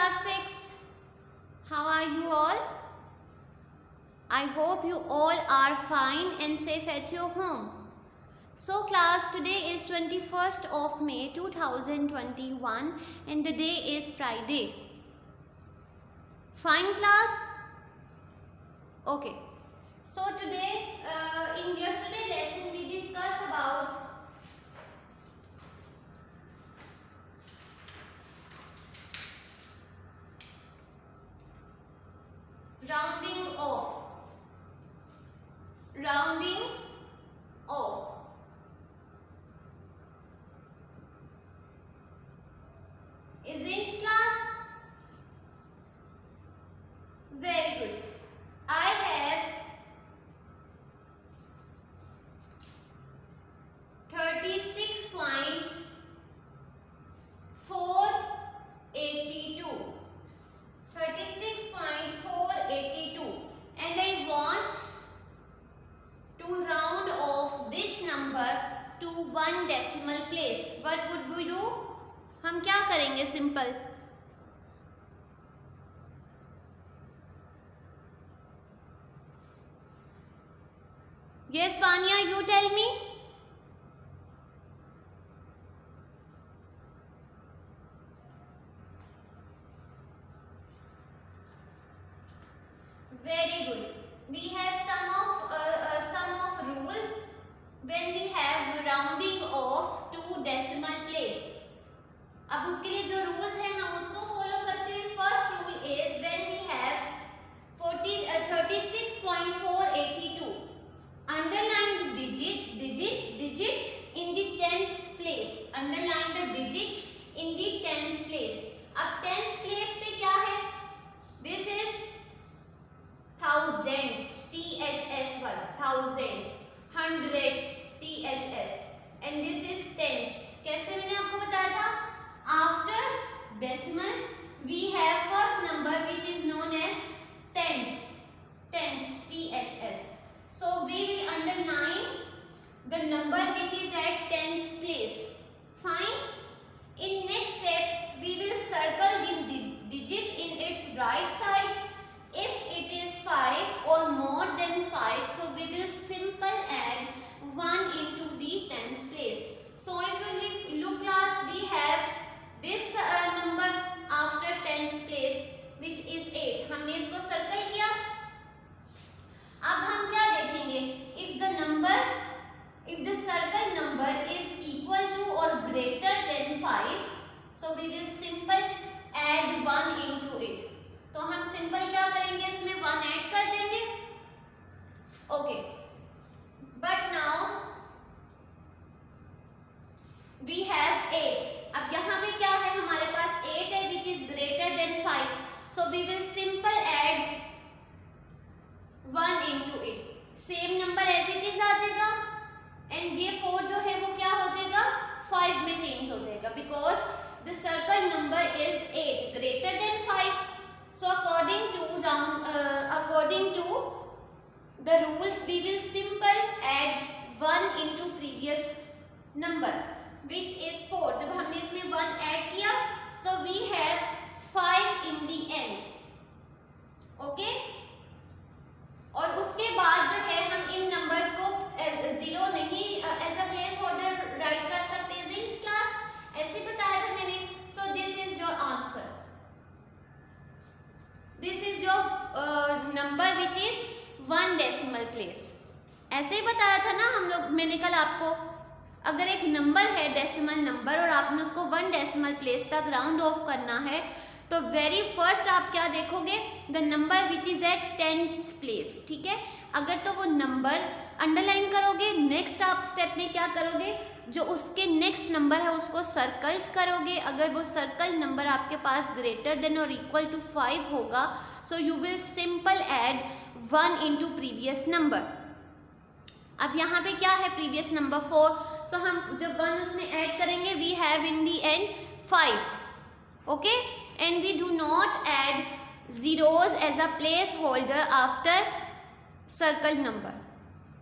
class 6. How are you all? I hope you all are fine and safe at your home. So class, today is 21st of May 2021 and the day is Friday. Fine class? Okay. So today in yesterday lesson we discussed about rounding off. Rounding off. Isn't class? Very good. I have 36.482. 36.482 and I want to round off this number to one decimal place. What would we do? हम क्या करेंगे? Simple, yes Vanya, you tell me. Very good. We have some of rules when we have rounding off to decimal place. अब उसके लिए जो rules हैं हम उसको follow करते हैं. First rule is when we have 36.482, underline the digit in the tens place. Underline the digit in the tens place. अब tens place पे क्या है? This is thousands, THS वाला, thousands, hundreds, THS, and this is tens. कैसे मैंने आपको बताया था? After decimal we have first number which is known as tens, THS. So we will underline the number which is at tens place. Fine. In next step we will circle the digit in its right side. If it is 5 or more than 5, so we will simple add 1 into the tens place. So if you look class, we have this number after tens place which is 8. हमने इसको circle किया. अब हम क्या देखेंगे? If the circle number is equal to or greater than 5, so we will simple add 1 into it. तो हम simple क्या करेंगे? इसमें 1 ऐड कर देंगे. Okay, but now we have 8. अब यहाँ पे क्या है? हमारे पास 8 है which is greater than 5. So we will simple add 1 into इट. Same number as it is आ जाएगा एंड ये 4 जो है वो क्या हो जाएगा? 5 में चेंज हो जाएगा because the circle number is 8 greater than 5. So according to the rules, we will simple add 1 into previous number, which is 4. जब हमने इसमें 1 ऐड किया, so we have 5 in the end. Okay? और उसके बाद जो है हम इन numbers को 0 नहीं as a place holder right कर सकते. isn't class? ऐसे बताया था मैंने. So this is your answer. This is your number which is 1 decimal place. ऐसे ही बताया था ना हम लोग, मैंने कल आपको. अगर एक नंबर है डेसिमल नंबर और आपने उसको 1 डेसिमल प्लेस तक राउंड ऑफ करना है तो वेरी फर्स्ट आप क्या देखोगे? The number which is at tenth place. ठीक है, अगर तो वो नंबर अंडरलाइन करोगे. नेक्स्ट आप स्टेप में क्या करोगे? जो उसके नेक्स्ट नंबर है उसको सर्कल करोगे. अगर वो सर्कल नंबर आपके पास ग्रेटर देन और इक्वल टू 5 होगा, so you will simple add 1 into previous number. अब यहाँ पे क्या है? Previous number 4. सो हम जब 1 उसमें ऐड करेंगे we have in the end 5. Okay, and we do not add zeros as a placeholder after circle number.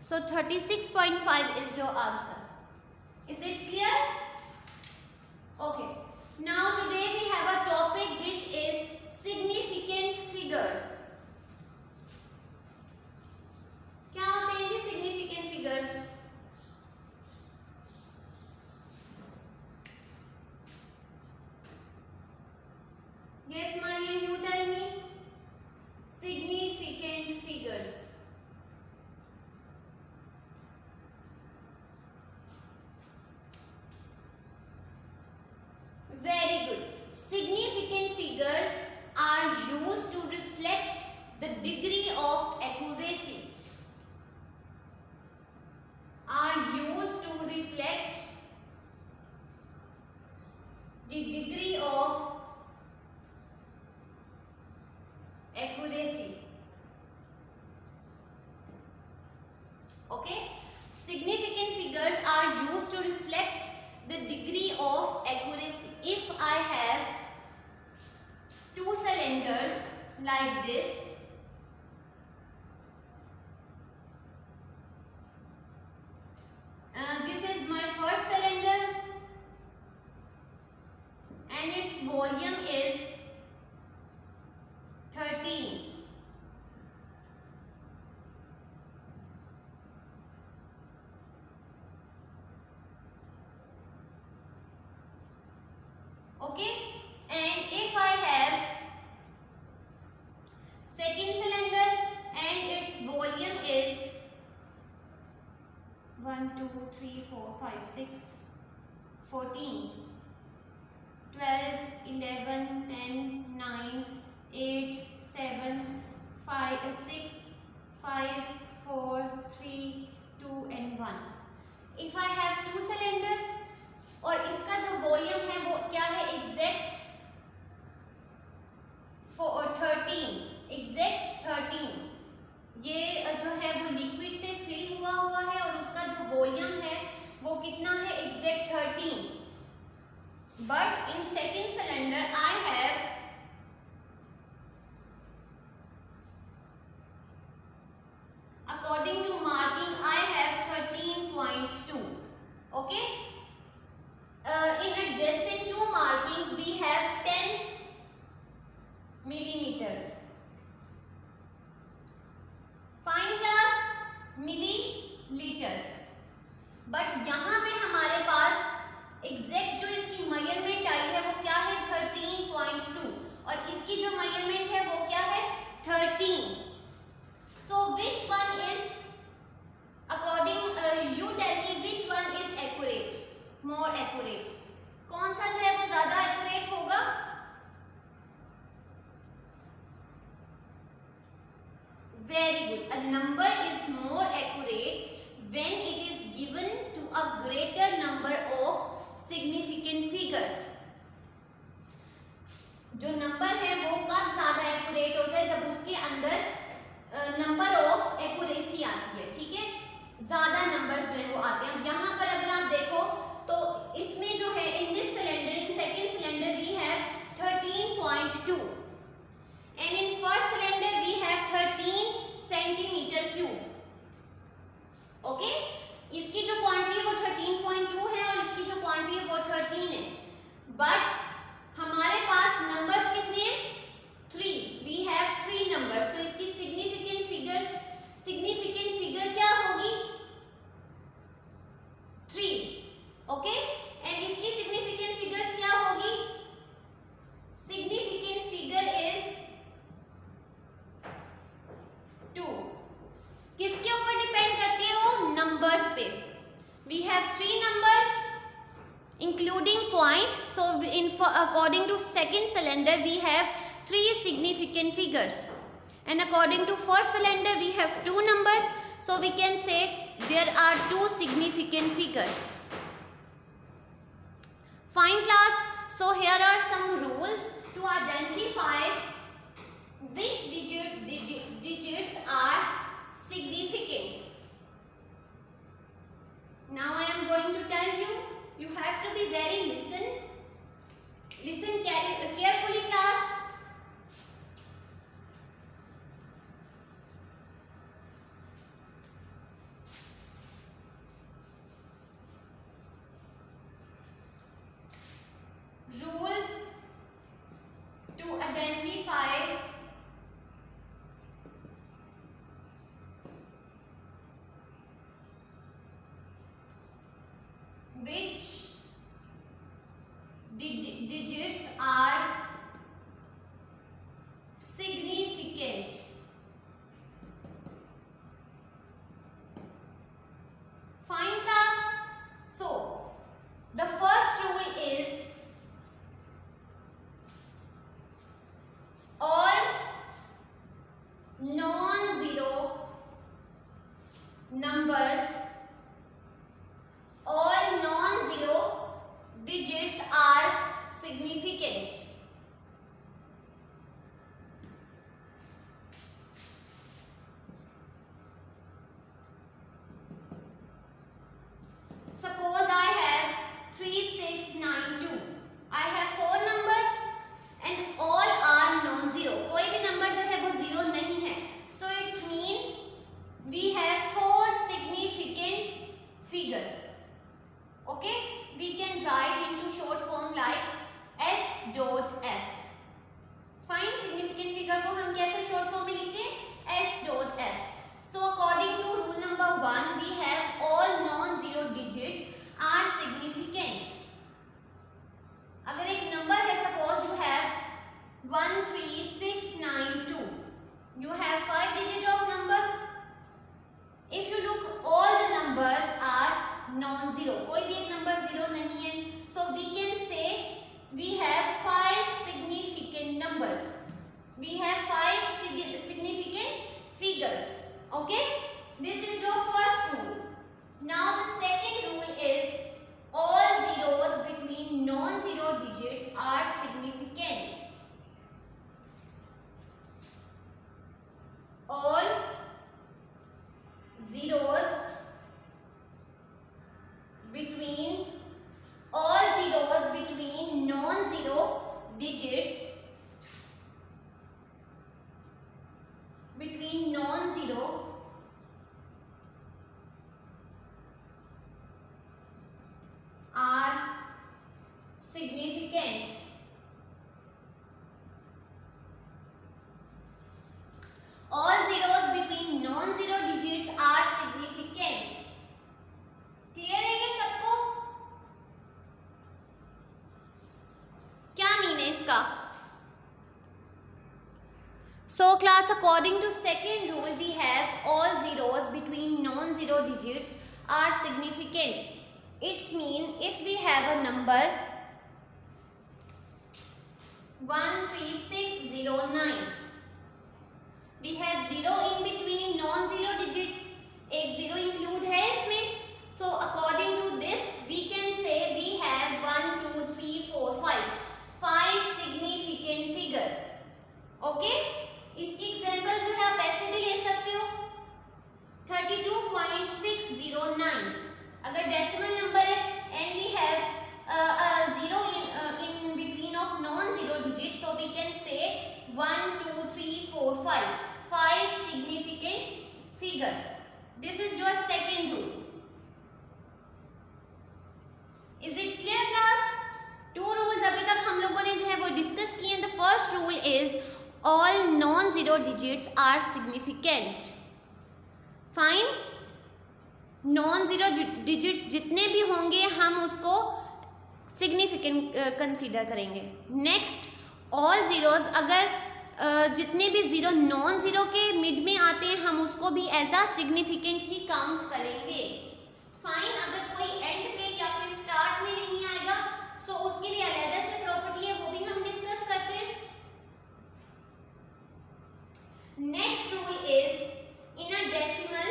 So 36.5 is your answer. Is it clear? Okay. Now today we have a topic which is Yes, Mariam, you tell me. Significant figures. Very good. Significant figures are used to reflect the degree of accuracy. Are used to reflect the degree of accuracy. Okay? Significant figures are used to reflect the degree of accuracy. If I have two cylinders like this, this is my first cylinder and its volume is 13. Okay, and if I have second cylinder and its volume is 1, 2, 3, 4, 5, 6, 14, 12, 11, 10, 9, 8, 7, 5, 6, 5, 4, 3, 2 and 1. If I have two cylinders और इसका जो volume है वो क्या है, exact 13, exact 13। ये जो है वो लिक्विड से फिल हुआ है और उसका जो वॉल्यूम है वो कितना है, exact 13। But in second cylinder I have according to marking I have 13.2. okay, in adjacent two markings we have 10 millimeters. Fine class millilitres. But यहाँ पे हमारे पास एग्जैक्ट जो इसकी मेजरमेंट आई है वो क्या है, 13.2 और इसकी जो मेजरमेंट है वो क्या है, 13। So which one is according you tell me which one is accurate, more accurate, कौन सा जो है वो ज्यादा एक्यूरेट होगा? Very good. A number is more accurate when it is given to a greater number of significant figures. जो number है वो कब ज्यादा एक्यूरेट होता है, जब उसके अंदर नंबर ऑफ एक्यूरेसी आती है, ठीक है, ज्यादा नंबर्स जो है वो आते हैं। यहाँ पर अगर आप देखो तो इसमें जो है in this cylinder, in second cylinder we have 13.2 and in first cylinder we have 13 centimeter cube. okay, इसकी जो क्वांटिटी है वो 13.2 है और इसकी जो क्वांटिटी है वो 13 है। बट हमारे पास नंबर्स कितने हैं, 3, we have 3 numbers, so इसकी significant figure क्या होगी, 3। okay, and इसकी significant figures क्या होगी, significant figure is 2। किसके ऊपर डिपेंड करती है वो, नंबर्स पे। We have 3 numbers including point, so according to second cylinder we have 3 significant figures and according to first cylinder we have 2 numbers, so we can say there are 2 significant figures. Fine class, so here are some rules to identify which digits are significant. Now I am going to tell you, you have to be very listen carefully class. Rules to identify which digits are non-zero numbers, all non-zero digits are significant. Suppose I have 3692. I have 4 numbers and all are non-zero. कोई भी number जो है वो zero नहीं है. So it's mean we have 4 significant figure. Okay? We can write into short form like S dot F. Find significant figure को हम कैसे short form में लिखते हैं? S dot F. So according to rule number 1, we have all non-zero digits are significant. अगर एक number है, suppose you have 13692. You have 5 digits of number. If you look, all the numbers are non-zero. कोई भी एक number zero नहीं है. So we can say we have 5 significant numbers. We have 5 significant figures. Okay? This is your first rule. Now the second rule is all zeros between non-zero digits are significant. All zeros between non-zero digits are significant. All zeros between non-zero digits are significant. Clear है ये सबको? क्या mean है इसका? So class, according to second rule, we have all zeros between non-zero digits are significant. It's mean if we have a number 13609, we have zero in between non-zero digits. एक zero include है इसमें. So according to this, we can say we have 1, 2, 3, 4, 5. 5 significant figure. Okay? इसकी example जो है आप ऐसे भी ले सकते हो. 32.609. अगर डेसिमल नंबर है and we have a zero in between of non-zero digits, so we can say 1, 2, 3, 4, 5. 5 significant figure. This is your second rule. Is it clear class? 2 rules अभी तक हम लोगों ने जो है वो डिस्कस किए. The first rule is all non-zero digits are significant. Fine. Non-zero digits जितने भी होंगे हम उसको significant कंसीडर करेंगे. Next, all zeros अगर जितने भी जीरो नॉन जीरो के मिड में आते हैं हम उसको भी एज अ सिग्निफिकेंट ही काउंट करेंगे. फाइन. अगर कोई एंड पे या फिर स्टार्ट में नहीं आएगा सो उसके लिए अलग से प्रॉपर्टी है, वो भी हम डिस्कस करते हैं. Next rule is in a decimal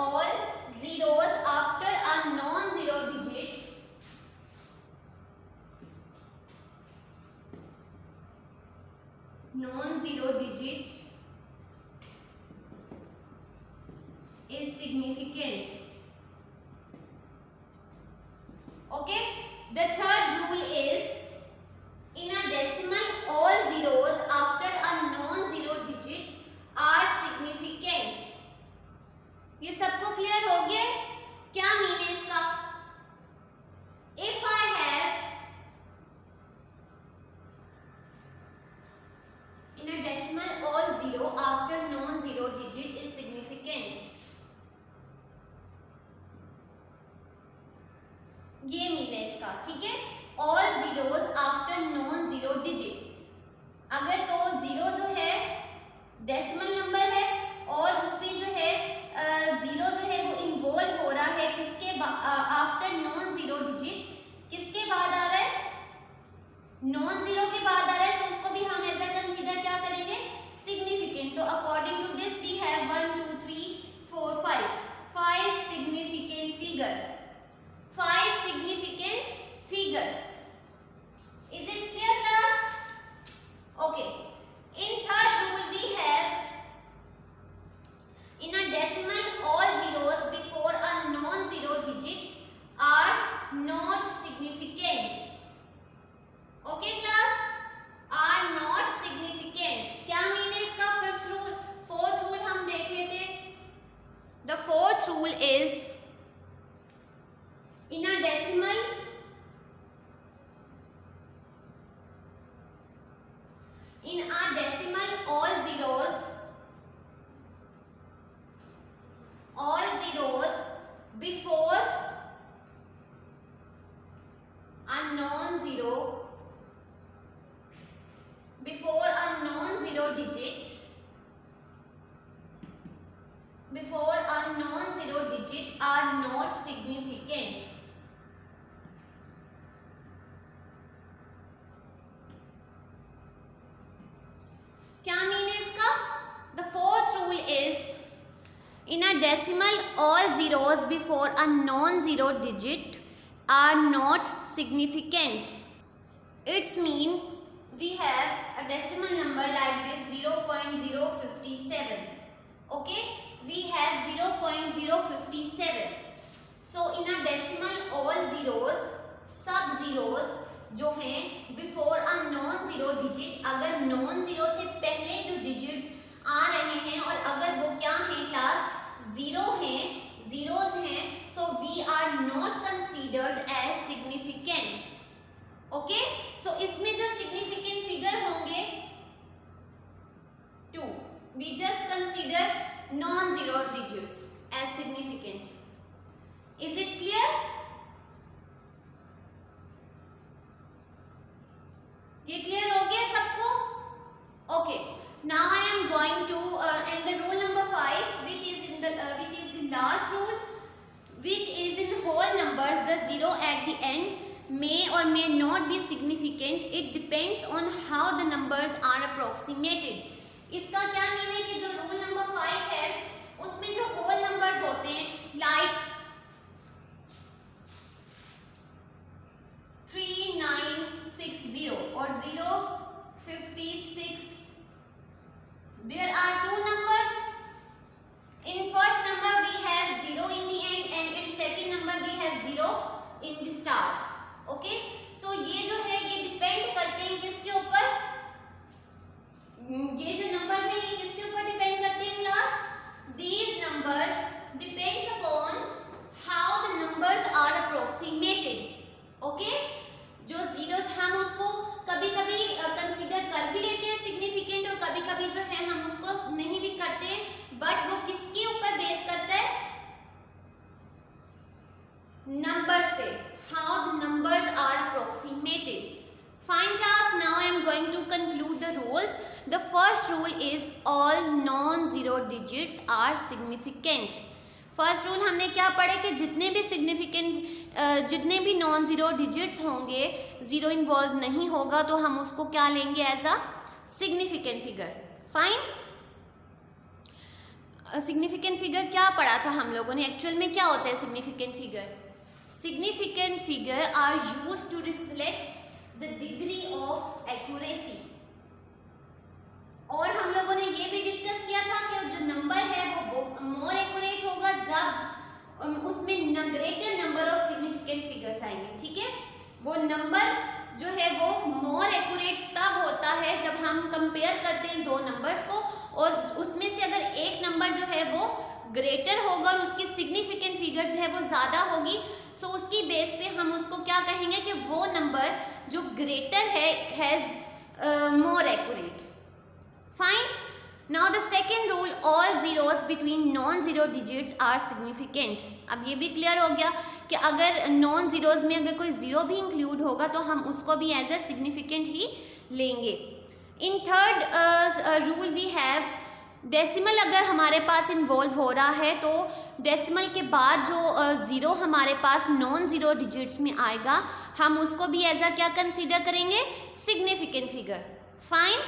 all zeros after a non-zero digit is significant. Okay. The third rule is in a decimal all zeros after a non-zero digit are significant. ये सबको clear हो गया? क्या mean है इसका? If I have in a decimal all zero after non-zero digit is significant. ये mean है इसका. ठीक है. All zeros after non-zero digit. अगर तो जीरो जो है डेसिमल नंबर है और उसमें जो है जीरो जो है वो इन्वॉल्व हो रहा आफ्टर नॉन जीरो डिजिट किसके बाद आ रहा है, नॉन जीरो के बाद आ रहा है, सो उसको भी हम एज अ कंसीडर क्या करेंगे, सिग्निफिकेंट। तो according to this we have 1 2 3 4 5 significant figure, 5 significant figure. Is it clear class? Okay. In third rule we have, in a decimal all zeros before a non-zero digit are not significant. Okay class? Are not significant. क्या mean है इसका? Fifth rule, fourth rule हम देख लेते। The fourth rule is, in a decimal all zeros before a non-zero digit are not significant. क्या mean है इसका? The fourth rule is, in a decimal all zeros before a non-zero digit are not significant. Its mean, we have a decimal number like this 0.057. Okay, we have 0.057. So in a decimal all zeros, सब zeros जो हैं before a non zero digit, अगर non zero से पहले जो digits आ रहे हैं और अगर वो क्या हैं क्लास, जीरो हैं, जीरोस हैं, so we are not considered as significant. Okay, so इसमें जो सिग्निफिकेंट फिगर होंगे 2, we just consider non zero digits as significant. Is it clear? ये क्लियर हो गया सबको? Okay, now I am going to end the rule number 5 which is the last rule, which is in whole numbers the zero at the end may or may not be significant. It depends on how the numbers are approximated. इसका क्या mean है कि जो rule number 5 है उसमें जो whole numbers होते हैं like 3960 or 056, there are two numbers. In first number we have 0 in the end and in second number we have 0 in the start. Okay, so ये जो है ये डिपेंड करते हैं किसके ऊपर, ये जो नंबर्स हैं ये किसके ऊपर डिपेंड करते हैं class? These numbers depends upon how the numbers are approximated. Okay, जो जीरोस हम उसको कभी कभी कंसीडर कर भी लेते हैं सिग्निफिकेंट और कभी कभी जो है हम उसको नहीं भी करते हैं, बट वो किसके ऊपर बेस करता है? नंबर्स पे, how the numbers are approximated. Fine class, now I am going to conclude the rules. The first rule is all non zero digits are significant. First rule हमने क्या पढ़े कि जितने भी सिग्निफिकेंट जितने भी नॉन ज़ीरो डिजिट्स होंगे, zero involve नहीं होगा तो हम उसको क्या लेंगे as a significant figure. Fine, significant figure क्या पढ़ा था हम लोगों ने? एक्चुअल में क्या होता है significant figure? Significant figure are used to reflect the degree of accuracy. और हम लोगों ने ये भी डिस्कस किया था कि जो नंबर है वो मोर एक्यूरेट होगा जब उसमें greater number of significant figures आएंगे। ठीक है, वो नंबर जो है वो मोर एक्यूरेट तब होता है जब हम कंपेयर करते हैं दो नंबर्स को और उसमें से अगर एक नंबर जो है वो ग्रेटर होगा और उसकी सिग्निफिकेंट फिगर जो है वो ज़्यादा होगी, सो उसकी बेस पे हम उसको क्या कहेंगे कि वो नंबर जो ग्रेटर है has more accurate. Fine, now the second rule, all zeros between non zero digits are significant. अब ये भी क्लियर हो गया कि अगर नॉन जीरोस में अगर कोई ज़ीरो भी इंक्लूड होगा तो हम उसको भी एज ए सिग्निफिकेंट ही लेंगे। In third rule we have decimal अगर हमारे पास इन्वॉल्व हो रहा है तो डेसिमल के बाद जो ज़ीरो हमारे पास नॉन ज़ीरो डिजिट्स में आएगा, हम उसको भी एज अ क्या कंसीडर करेंगे, significant figure. Fine.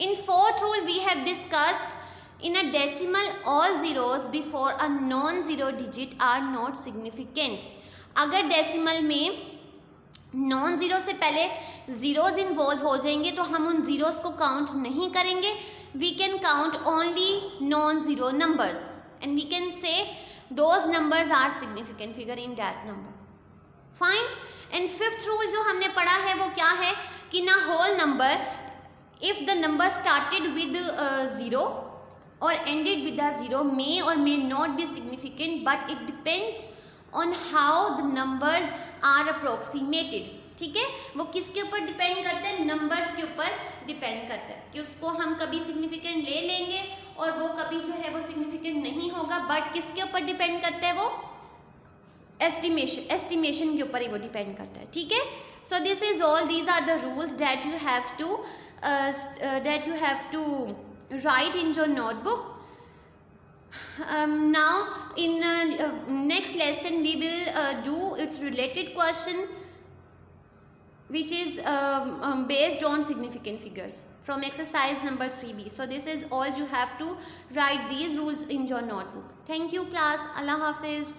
In fourth rule we have discussed, in a decimal all zeros before a non-zero digit are not significant. अगर डेसिमल में नॉन ज़ीरो से पहले ज़ीरोज़ इन्वॉल्व हो जाएंगे तो हम उन ज़ीरोज़ को काउंट नहीं करेंगे. We can count only non-zero numbers and we can say those numbers are significant figure in that number. Fine. And fifth rule जो हमने पढ़ा है वो क्या है कि ना whole number, if the number started with zero or ended with a zero may or may not be significant, but it depends on how the numbers are approximated. ठीक है, वो किसके ऊपर डिपेंड करता है, नंबर्स के ऊपर डिपेंड करता है कि उसको हम कभी सिग्निफिकेंट ले लेंगे और वो कभी जो है वो सिग्निफिकेंट नहीं होगा. बट किसके ऊपर डिपेंड करता है, वो एस्टिमेशन के ऊपर ही वो डिपेंड करता है. ठीक है. So this is all, these are the rules that you have to write in your notebook. Now in next lesson we will do its related question, which is based on significant figures from exercise number 3b. So this is all, you have to write these rules in your notebook. Thank you class. Allah Hafiz.